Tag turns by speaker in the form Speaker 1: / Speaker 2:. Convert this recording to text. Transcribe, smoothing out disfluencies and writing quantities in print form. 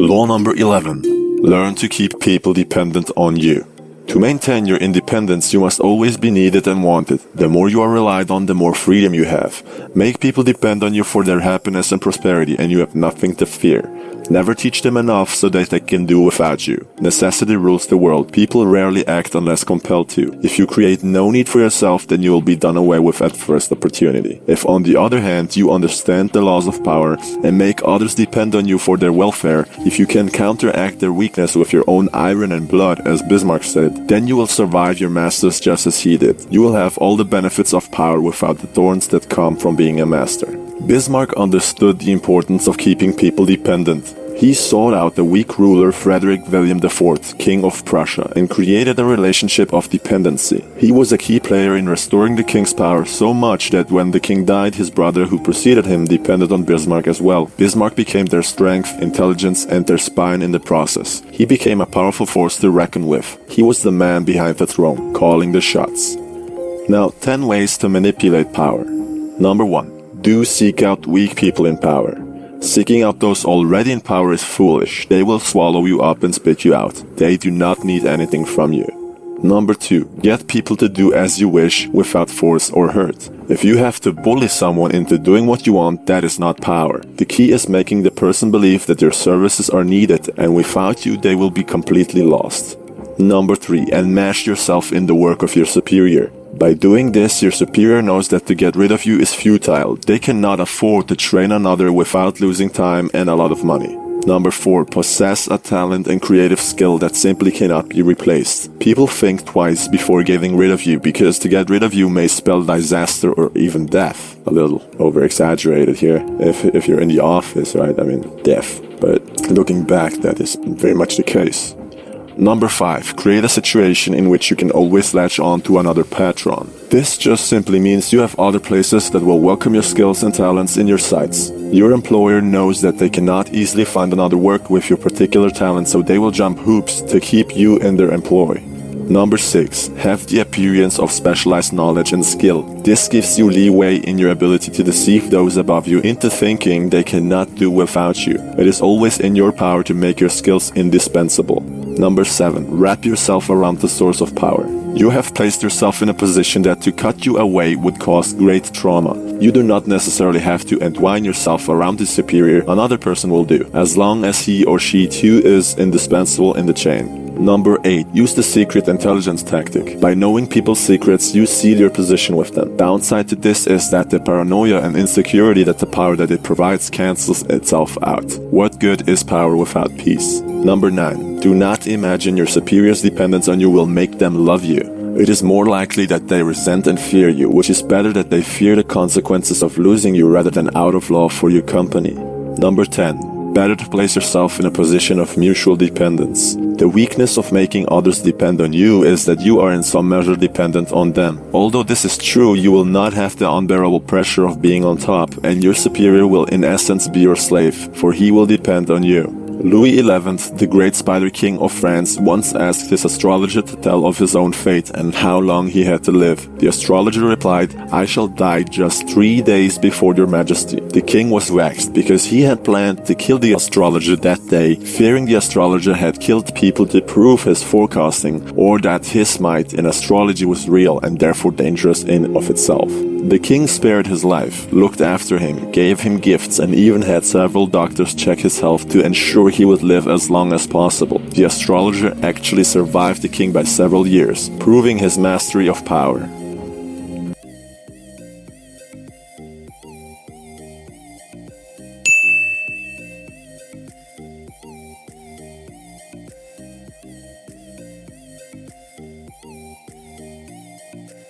Speaker 1: Law number 11. Learn to keep people dependent on you. To maintain your independence, you must always be needed and wanted. The more you are relied on, the more freedom you have. Make people depend on you for their happiness and prosperity, and you have nothing to fear. Never teach them enough so that they can do without you. Necessity rules the world. People rarely act unless compelled to. If you create no need for yourself, then you will be done away with at first opportunity. If on the other hand, you understand the laws of power and make others depend on you for their welfare, if you can counteract their weakness with your own iron and blood, as Bismarck said, then you will survive your masters just as he did. You will have all the benefits of power without the thorns that come from being a master. Bismarck understood the importance of keeping people dependent. He sought out the weak ruler Frederick William IV, King of Prussia, and created a relationship of dependency. He was a key player in restoring the king's power so much that when the king died, his brother who preceded him depended on Bismarck as well. Bismarck became their strength, intelligence, and their spine in the process. He became a powerful force to reckon with. He was the man behind the throne, calling the shots. Now, 10 ways to manipulate power. Number 1. Do seek out weak people in power. Seeking out those already in power is foolish. They will swallow you up and spit you out. They do not need anything from you. Number 2. Get people to do as you wish without force or hurt. If you have to bully someone into doing what you want, that is not power. The key is making the person believe that their services are needed, and without you they will be completely lost. Number 3. Enmesh yourself in the work of your superior. By doing this, your superior knows that to get rid of you is futile. They cannot afford to train another without losing time and a lot of money. Number 4. Possess a talent and creative skill that simply cannot be replaced. People think twice before getting rid of you, because to get rid of you may spell disaster or even death. A little over-exaggerated here, if you're in the office, right? I mean, death. But looking back, that is very much the case. Number 5. Create a situation in which you can always latch on to another patron. This just simply means you have other places that will welcome your skills and talents in your sites. Your employer knows that they cannot easily find another work with your particular talent, so they will jump hoops to keep you in their employ. Number 6. Have the appearance of specialized knowledge and skill. This gives you leeway in your ability to deceive those above you into thinking they cannot do without you. It is always in your power to make your skills indispensable. Number 7. Wrap yourself around the source of power. You have placed yourself in a position that to cut you away would cause great trauma. You do not necessarily have to entwine yourself around the superior. Another person will do, as long as he or she too is indispensable in the chain. Number 8. Use the secret intelligence tactic. By knowing people's secrets, you seal your position with them. Downside to this is that the paranoia and insecurity that the power that it provides cancels itself out. What good is power without peace? Number 9. Do not imagine your superior's dependence on you will make them love you. It is more likely that they resent and fear you, which is better that they fear the consequences of losing you rather than out of love for your company. Number 10. Better to place yourself in a position of mutual dependence. The weakness of making others depend on you is that you are in some measure dependent on them. Although this is true, you will not have the unbearable pressure of being on top, and your superior will in essence be your slave, for he will depend on you. Louis XI, the great Spider King of France, once asked his astrologer to tell of his own fate and how long he had to live. The astrologer replied, "I shall die just 3 days before your majesty." The king was vexed because he had planned to kill the astrologer that day, fearing the astrologer had killed people to prove his forecasting, or that his might in astrology was real and therefore dangerous in of itself. The king spared his life, looked after him, gave him gifts, and even had several doctors check his health to ensure he would live as long as possible. The astrologer actually survived the king by several years, proving his mastery of power.